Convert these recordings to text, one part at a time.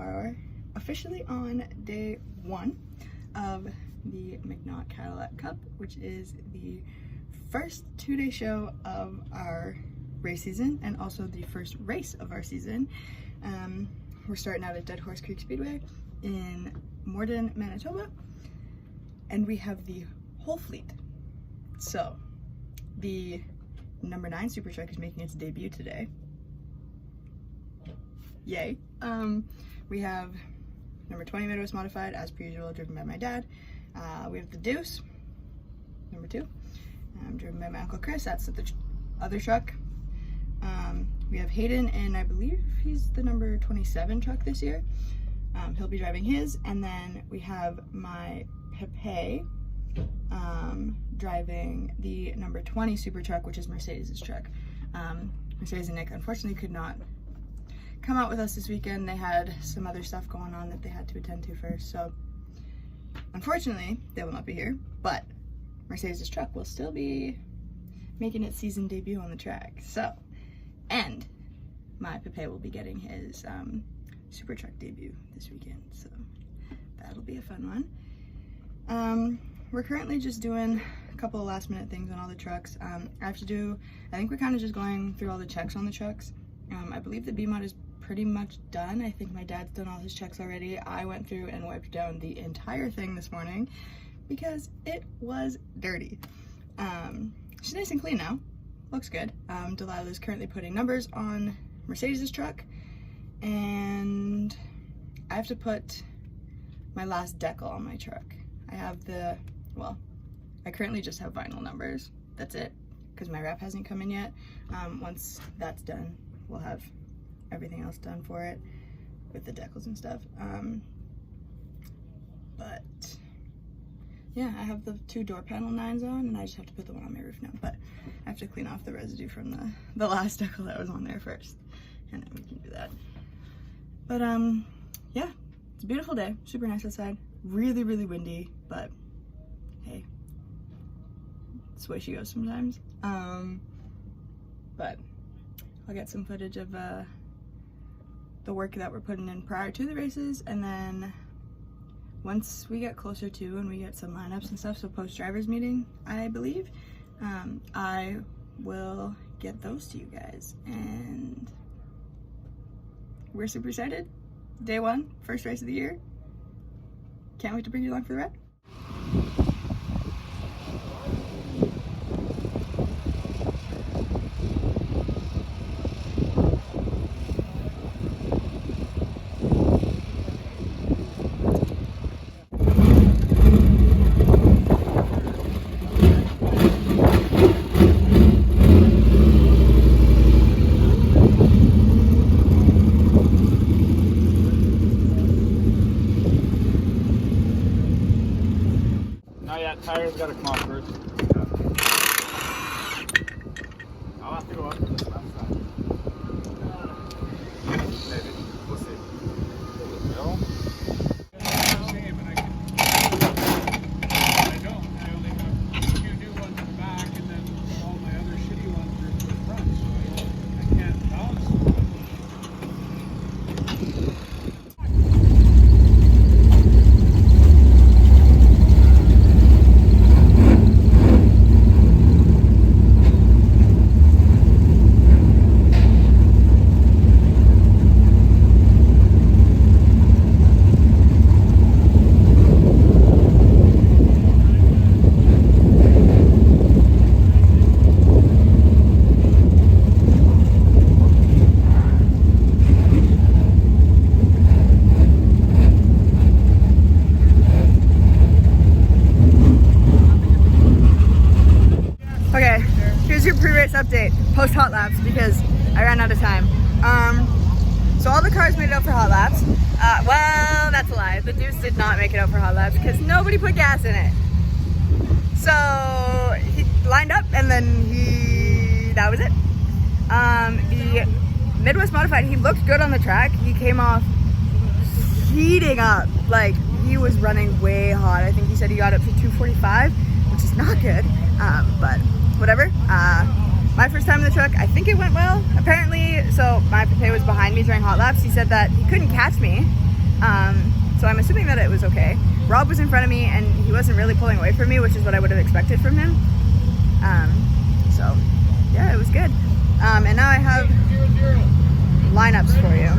are officially on day 1 of the McNaught Cadillac Cup, which is the first 2-day show of our race season and also the first race of our season. We're starting out at Dead Horse Creek Speedway in Morden, Manitoba, and we have the whole fleet. So the number 9 Super Truck is making its debut today. Yay. We have number 20 Midwest Modified, as per usual, driven by my dad. We have the Deuce, number 2, driven by my Uncle Chris. That's the other truck. We have Hayden, and I believe he's the number 27 truck this year. He'll be driving his. And then we have my Pepe driving the number 20 Super Truck, which is Mercedes' truck. Mercedes and Nick unfortunately could not come out with us this weekend. They had some other stuff going on that they had to attend to first, so unfortunately they will not be here, but Mercedes' truck will still be making its season debut on the track. So, and my Pepe will be getting his Super Truck debut this weekend, so that'll be a fun one. We're currently just doing a couple of last minute things on all the trucks. I think we're kind of just going through all the checks on the trucks. I believe the BMOD is pretty much done. I think my dad's done all his checks already. I went through and wiped down the entire thing this morning because it was dirty. She's nice and clean now. Looks good. Delilah's currently putting numbers on Mercedes' truck, and I have to put my last decal on my truck. I have I currently just have vinyl numbers. That's it, because my wrap hasn't come in yet. Once that's done, we'll have everything else done for it with the decals and stuff. But yeah, I have the 2 door panel 9s on, and I just have to put the one on my roof now. But I have to clean off the residue from the last decal that was on there first, and then we can do that. But yeah, it's a beautiful day, super nice outside, really, really windy, but hey, it's the way she goes sometimes. But I'll get some footage of the work that we're putting in prior to the races, and then once we get closer to and we get some lineups and stuff, so post drivers meeting, I believe, I will get those to you guys, and we're super excited. Day 1, first race of the year. Can't wait to bring you along for the ride. Tires gotta come off first. I'll have to go up to this left side. Maybe. We'll see. No? I don't. I only have 2 new ones in the back, and then all my other shitty ones are in the front, so I can't balance them. Okay, here's your pre-race update, post hot laps, because I ran out of time. So all the cars made it out for hot laps. Well, that's a lie. The Deuce did not make it out for hot laps because nobody put gas in it. So he lined up, and then that was it. The Midwest Modified, he looked good on the track. He came off heating up, like he was running way hot. I think he said he got up to 245, which is not good, but whatever. My first time in the truck, I think it went well. Apparently, so my Pepe was behind me during hot laps. He said that he couldn't catch me, So I'm assuming that it was okay. Rob was in front of me and he wasn't really pulling away from me, which is what I would have expected from him. So yeah, it was good. And now I have lineups for you.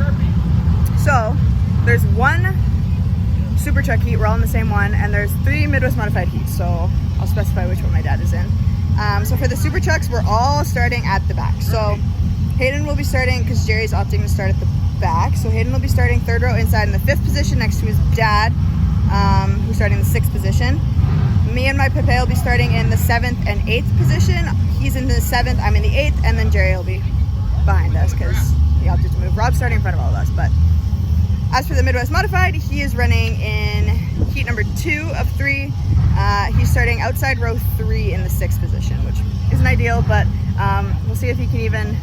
So there's one super truck heat, we're all in the same one, and there's 3 Midwest modified heats, so I'll specify which one my dad is in. So for the super trucks, we're all starting at the back. So Hayden will be starting, because Jerry's opting to start at the back, so Hayden will be starting 3rd row inside in the 5th position next to his dad, who's starting in the 6th position. Me and my Pepe will be starting in the 7th and 8th position. He's in the 7th, I'm in the 8th, and then Jerry will be behind us because he opted to move. Rob's starting in front of all of us, but as for the Midwest Modified, he is running in heat number 2 of 3. He's starting outside row 3 in the 6th position, which isn't ideal, but we'll see if he can even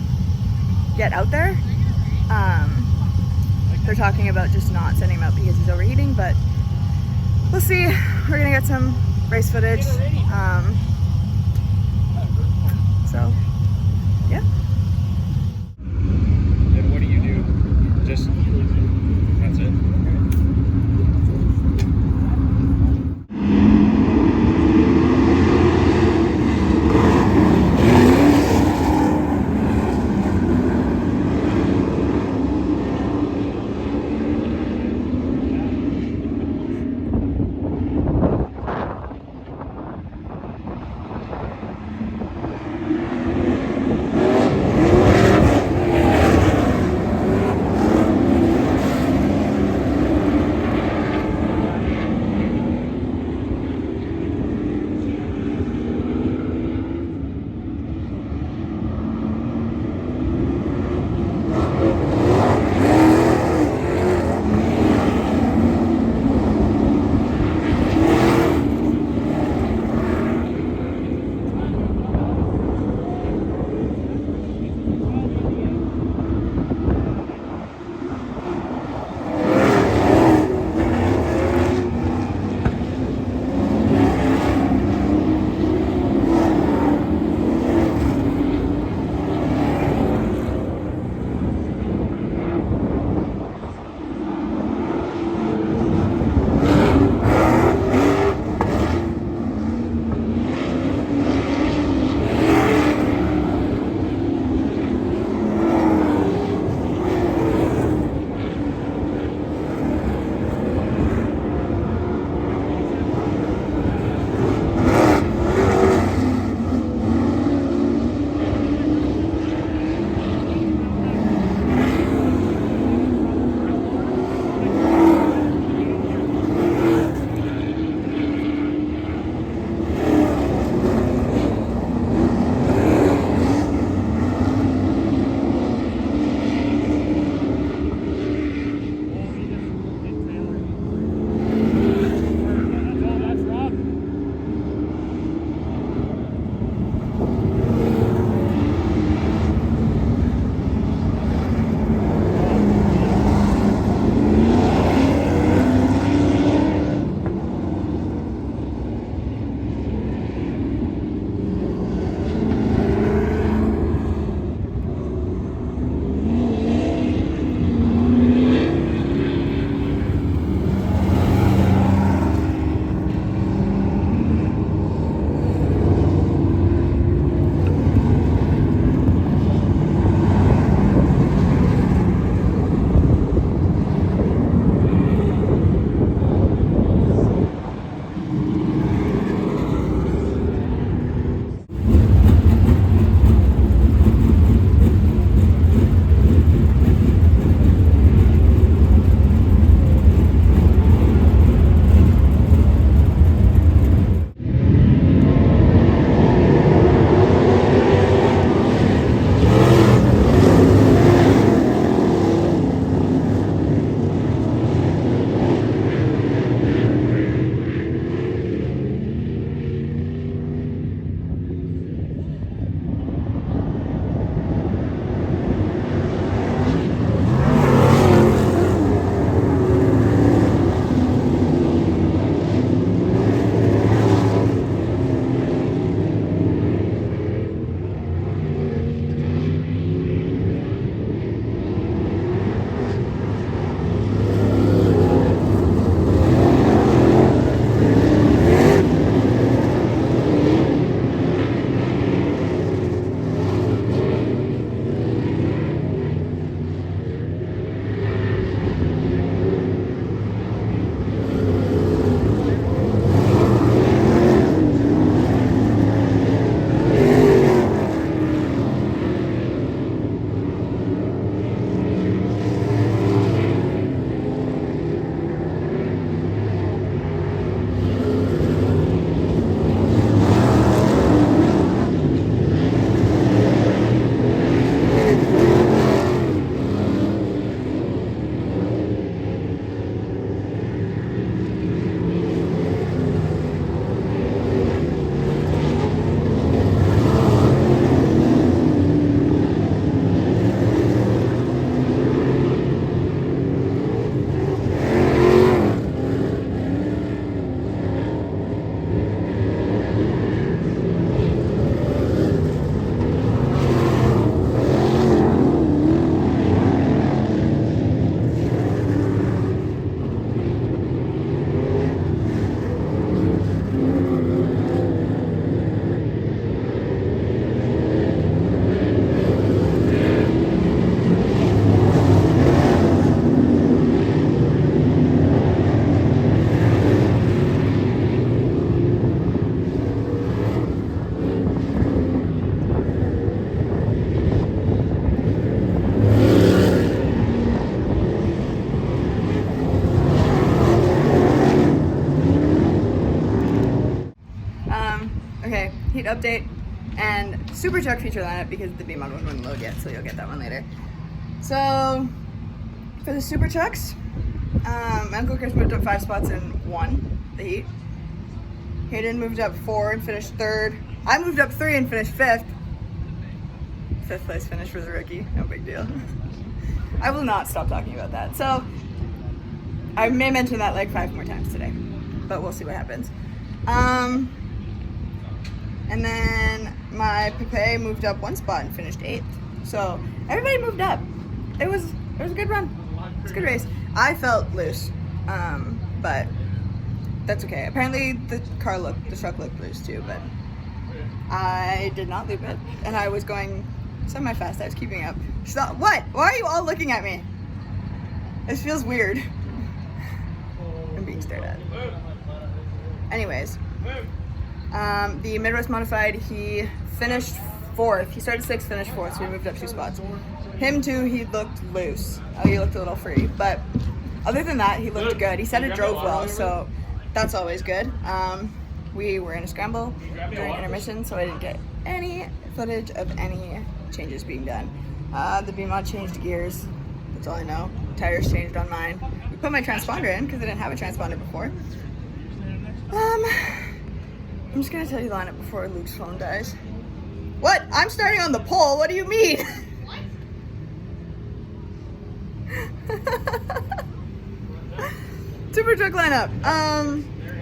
get out there. They're talking about just not sending him out because he's overheating, but we'll see. We're gonna get some race footage. So, yeah. And what do you do? Just, that's it? heat update, and super truck feature lineup because the B-Mod one wouldn't load yet, so you'll get that one later. So for the super trucks, my Uncle Chris moved up 5 spots and won the heat. Hayden moved up 4 and finished 3rd. I moved up 3 and finished 5th. 5th place finish for the rookie, no big deal. I will not stop talking about that. So I may mention that like 5 more times today, but we'll see what happens. And then my Pepe moved up 1 spot and finished 8th. So everybody moved up. It was a good run. It was a good race. I felt loose, but that's okay. Apparently the truck looked loose too, but I did not loop it, and I was going semi-fast. I was keeping up. Stop. What? Why are you all looking at me? This feels weird. I'm being stared at. Anyways, the Midwest Modified, he finished 4th. He started 6th, finished 4th, so he moved up 2 spots. Him too, he looked loose. He looked a little free, but other than that, he looked good. He said it drove well, so that's always good. We were in a scramble during intermission, so I didn't get any footage of any changes being done. The B-Mod changed gears. That's all I know. Tires changed on mine. We put my transponder in because I didn't have a transponder before. I'm just gonna tell you the lineup before Luke's phone dies. What? I'm starting on the pole. What do you mean? Super truck lineup.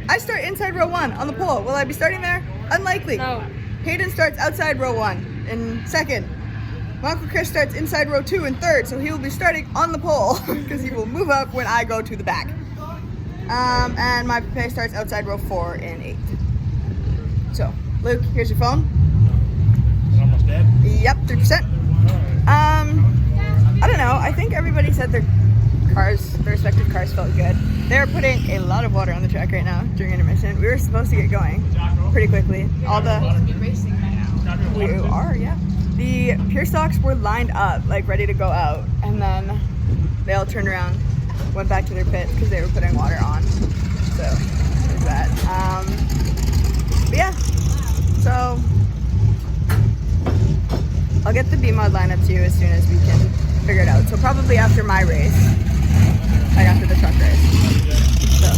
I start inside row 1 on the pole. Will I be starting there? Unlikely. No. Hayden starts outside row 1 in 2nd. My Uncle Chris starts inside row 2 in 3rd, so he will be starting on the pole because he will move up when I go to the back. And my Pepe starts outside row 4 in 8th. So, Luke, here's your phone. It's almost dead. Yep, 3%. I don't know. I think everybody said their respective cars felt good. They're putting a lot of water on the track right now during intermission. We were supposed to get going pretty quickly. We are, yeah. The pure stocks were lined up, like ready to go out, and then they all turned around, went back to their pits because they were putting water on. So there's that. But yeah, so I'll get the B-Mod lineup to you as soon as we can figure it out. So probably after my race, like after the truck race. So.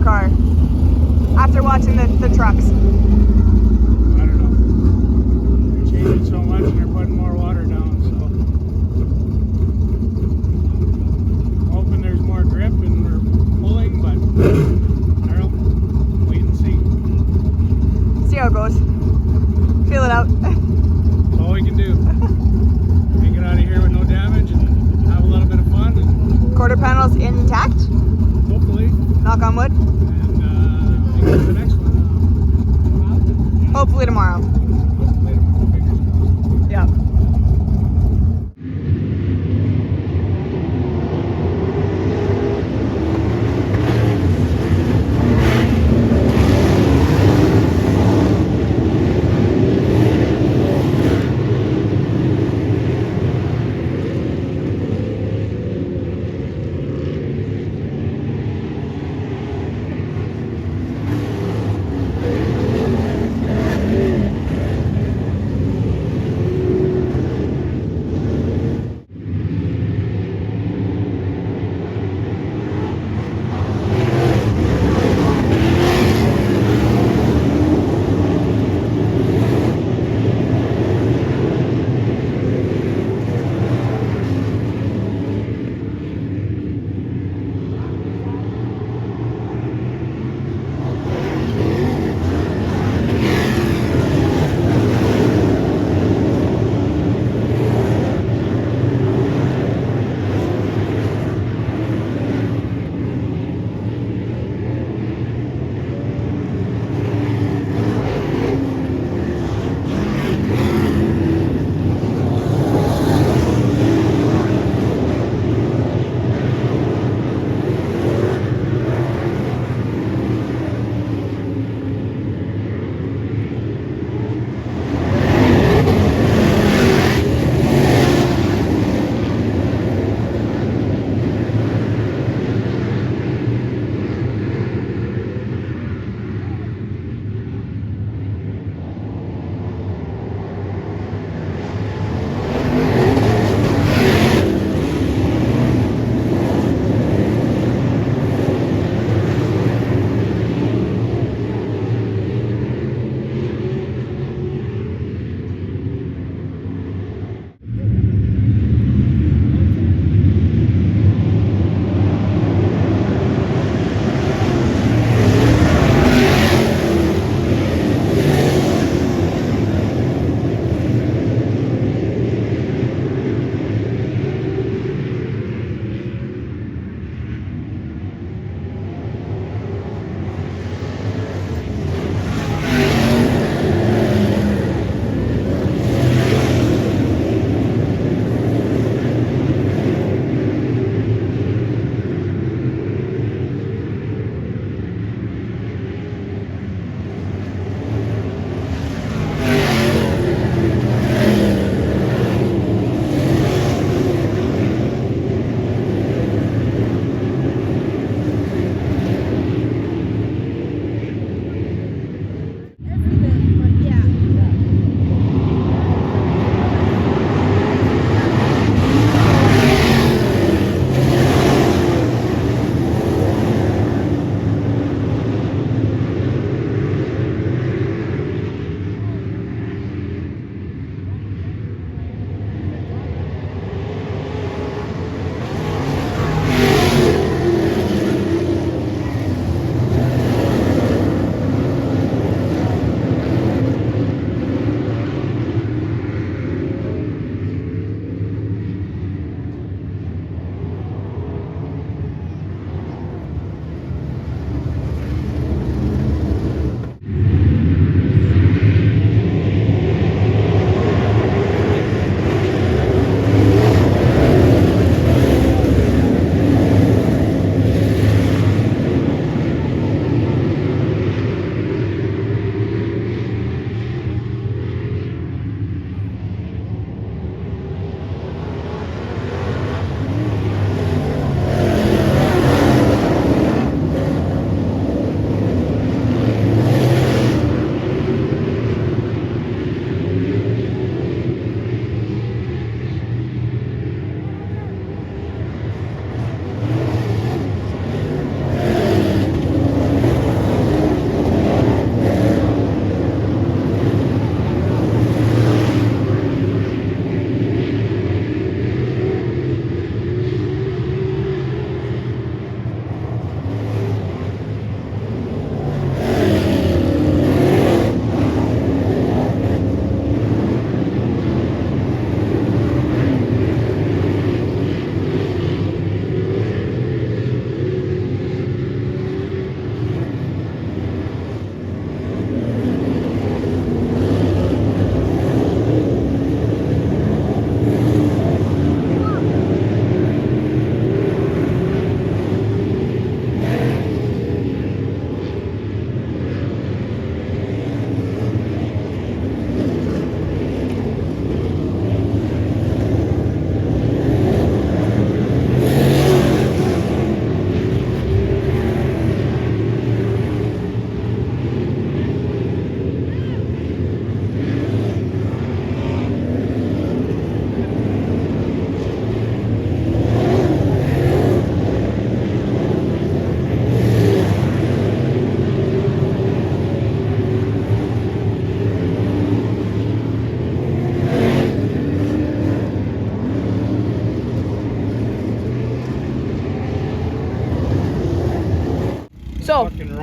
car after watching the trucks? I don't know. They're changing so much and they're putting more water down, so I'm hoping there's more grip and we're pulling, but I don't know. Wait and see. See how it goes. Feel it out. That's all we can do. Make it out of here with no damage and have a little bit of fun. And Quarter panels intact. hopefully, Knock on wood. and make it to the next one. Hopefully tomorrow. Hopefully tomorrow, fingers crossed. Yeah.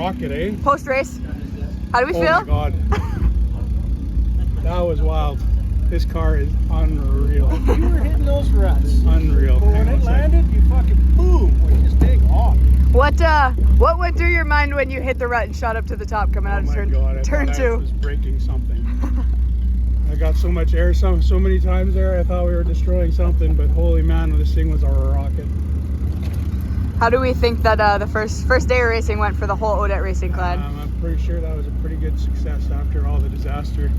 rocket, eh? Post race, how do we Oh feel? my God. That was wild. This car is unreal. You were hitting those ruts. Unreal. But when it landed, you fucking boom. You just take off. What went through your mind when you hit the rut and shot up to the top coming out Oh of my turn God, I turn thought I two? was breaking something. I got so much air so many times there, I thought we were destroying something, but holy man, this thing was a rocket. How do we think that the first day of racing went for the whole Audette Racing Clan? I'm pretty sure that was a pretty good success after all the disaster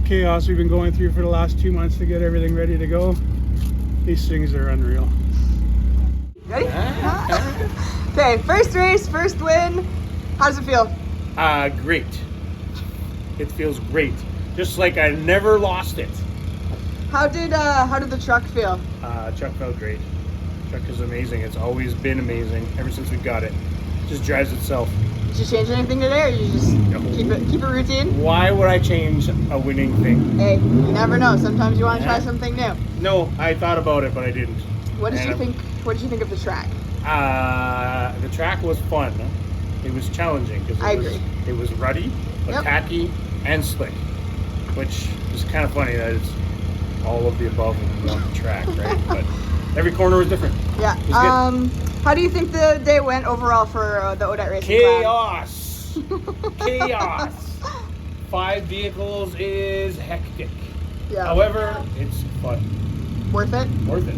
chaos we've been going through for the last 2 months to get everything ready to go. These things are unreal. Ready? Okay, first race, first win. How does it feel? Great. It feels great. Just like I never lost it. How did the truck feel? Truck felt great. Truck is amazing. It's always been amazing ever since we got it. Just drives itself. Did you change anything today, or you just keep it routine? Why would I change a winning thing? Hey, you never know. Sometimes you want to try something new. No, I thought about it, but I didn't. What did you think? What did you think of the track? The track was fun. It was challenging because I agree. It was ruddy, but tacky, and slick, which is kind of funny that it's all of the above on the track, right? But every corner was different. Yeah. It was good. How do you think the day went overall for the Audette Racing Chaos. Chaos. 5 vehicles is hectic. Yeah. However, it's fun. Worth it? Worth it.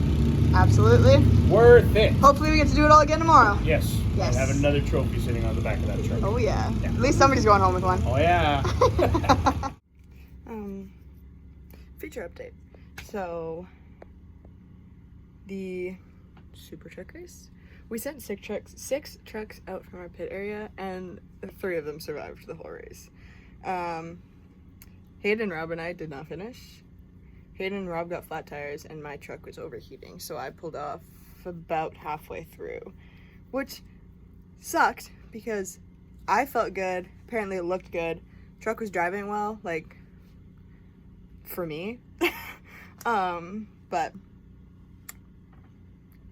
Absolutely. Worth it. Hopefully we get to do it all again tomorrow. Yes. Yes. And have another trophy sitting on the back of that truck. Oh yeah. At least somebody's going home with one. Oh yeah. Feature update. So the super truck race. We sent 6 trucks out from our pit area, and 3 of them survived the whole race. Hayden, Rob, and I did not finish. Hayden and Rob got flat tires, and my truck was overheating, so I pulled off about halfway through, which sucked because I felt good. Apparently, it looked good. Truck was driving well, like for me. But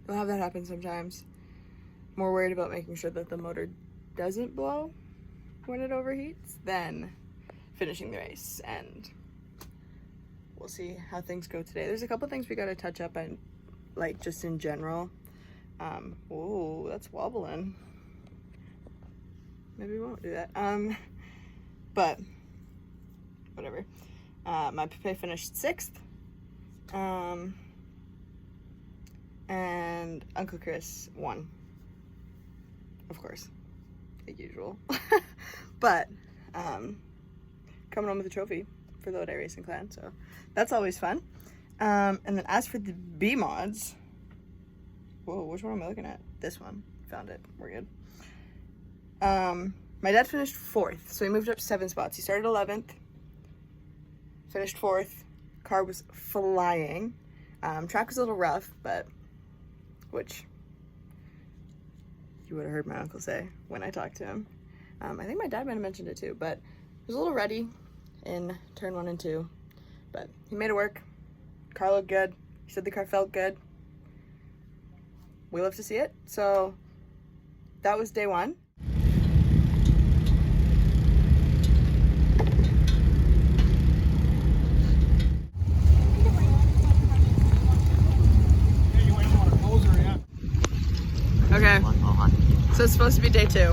we'll have that happen sometimes. More worried about making sure that the motor doesn't blow when it overheats than finishing the race, and we'll see how things go today. There's a couple things we got to touch up on, like just in general. Oh, that's wobbling. Maybe we won't do that. But whatever. My Pepe finished 6th. And Uncle Chris won. Of course, like usual. But coming home with a trophy for the Audette Racing Clan, so that's always fun. And then as for the B mods, whoa, which one am I looking at? This one. Found it. We're good. My dad finished 4th, so he moved up 7 spots. He started 11th, finished 4th. Car was flying. Track was a little rough, but which you would have heard my uncle say when I talked to him. I think my dad might have mentioned it too, but it was a little ruddy in turn 1 and 2, but he made it work. Car looked good. He said the car felt good. We love to see it. So that was day 1. Okay, so it's supposed to be day 2.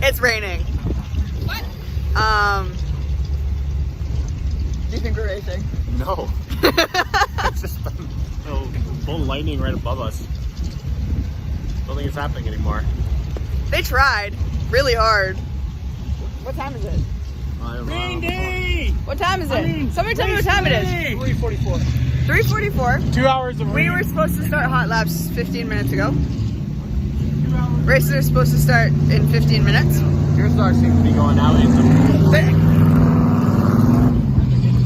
It's raining. What? Do you think we're racing? No. It's just full lightning right above us. Don't think it's happening anymore. They tried really hard. What time is it? Rain day! What time is it? Somebody tell me what time it is. 3:44. 3:44. 2 hours of rain. We were supposed to start hot laps 15 minutes ago. Races are supposed to start in 15 minutes. Your star seems to be going out into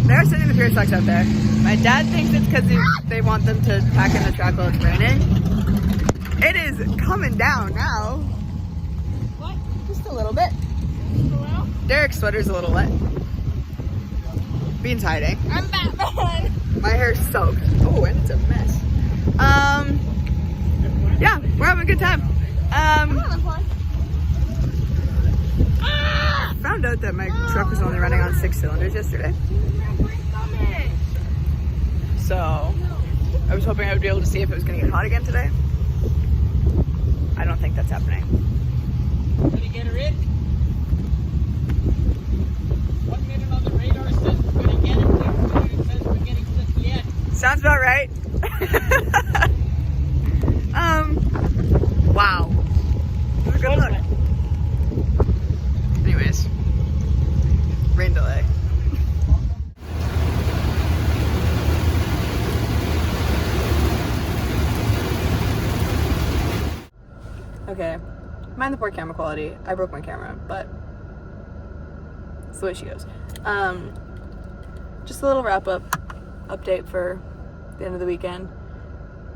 They're sending the pure sucks out there. My dad thinks it's because they want them to pack in the track while it's raining. It is coming down now. What? Just a little bit. Derek's sweater's a little wet. Bean's hiding. I'm Batman. My hair's soaked. Oh, and it's a mess. Yeah, we're having a good time. Found out that my truck was only running on 6 cylinders yesterday. So I was hoping I would be able to see if it was going to get hot again today. I don't think that's happening. Did you get her in? 1 minute on the radar says we're going to get it. Next minute it says we're getting just yet. Sounds about right. Wow. It was a good look. Anyways, rain delay. Okay, mind the poor camera quality. I broke my camera, but it's the way she goes. Just a little wrap up update for the end of the weekend.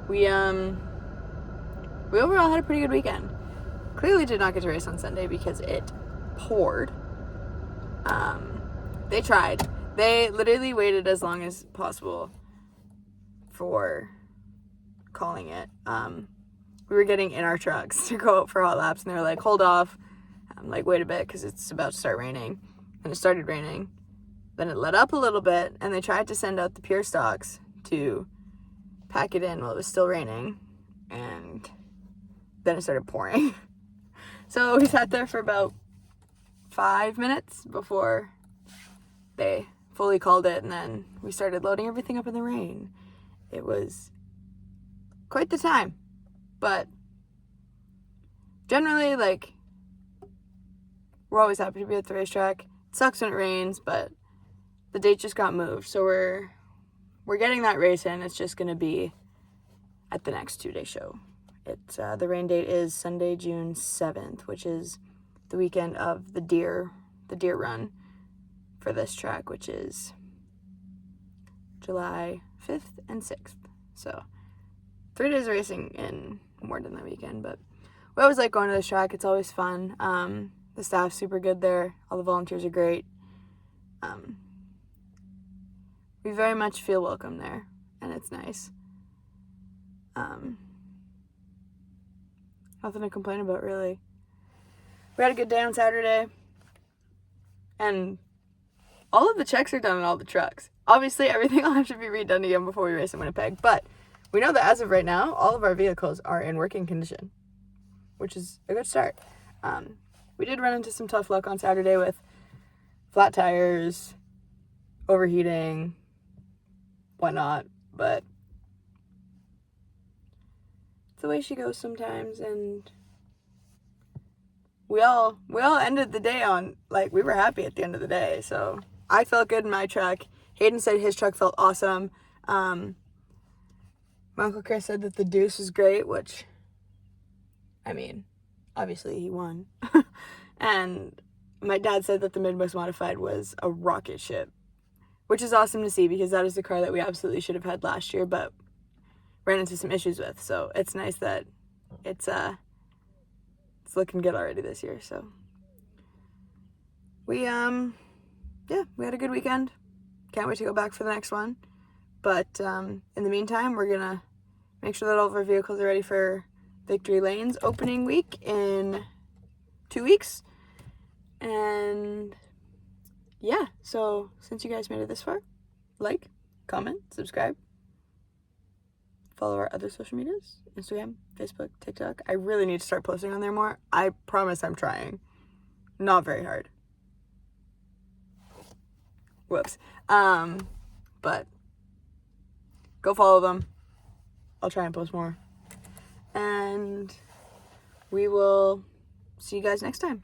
We overall had a pretty good weekend. Clearly did not get to race on Sunday because it poured. They tried. They literally waited as long as possible for calling it. We were getting in our trucks to go out for hot laps, and they were like, hold off. I'm like, wait a bit, because it's about to start raining. And it started raining. Then it let up a little bit, and they tried to send out the pure stocks to pack it in while it was still raining. And then it started pouring. So we sat there for about 5 minutes before they fully called it, and then we started loading everything up in the rain. It was quite the time. But generally, like, we're always happy to be at the racetrack. It sucks when it rains, but the date just got moved. So we're getting that race in. It's just going to be at the next 2-day show. It's the rain date is Sunday, June 7th, which is the weekend of the deer run for this track, which is July 5th and 6th. So 3 days of racing in Morden that weekend, but we always like going to this track. It's always fun. The staff's super good there. All the volunteers are great. We very much feel welcome there, and it's nice. Nothing to complain about, really. We had a good day on Saturday, and all of the checks are done on all the trucks. Obviously, everything will have to be redone again before we race in Winnipeg, but we know that as of right now, all of our vehicles are in working condition, which is a good start. We did run into some tough luck on Saturday with flat tires, overheating, whatnot, but it's the way she goes sometimes, and we all ended the day on, like, we were happy at the end of the day, so I felt good in my truck. Hayden said his truck felt awesome. My Uncle Chris said that the Deuce was great, which, I mean, obviously he won. And my dad said that the Midwest Modified was a rocket ship, which is awesome to see because that is the car that we absolutely should have had last year, but ran into some issues with. So it's nice that it's looking good already this year. So we had a good weekend. Can't wait to go back for the next one. But in the meantime, we're gonna make sure that all of our vehicles are ready for Victory Lane's opening week in 2 weeks. And yeah, so since you guys made it this far, like, comment, subscribe, follow our other social medias, Instagram, Facebook, TikTok. I really need to start posting on there more. I promise I'm trying. Not very hard. Whoops. But go follow them. I'll try and post more. And we will see you guys next time.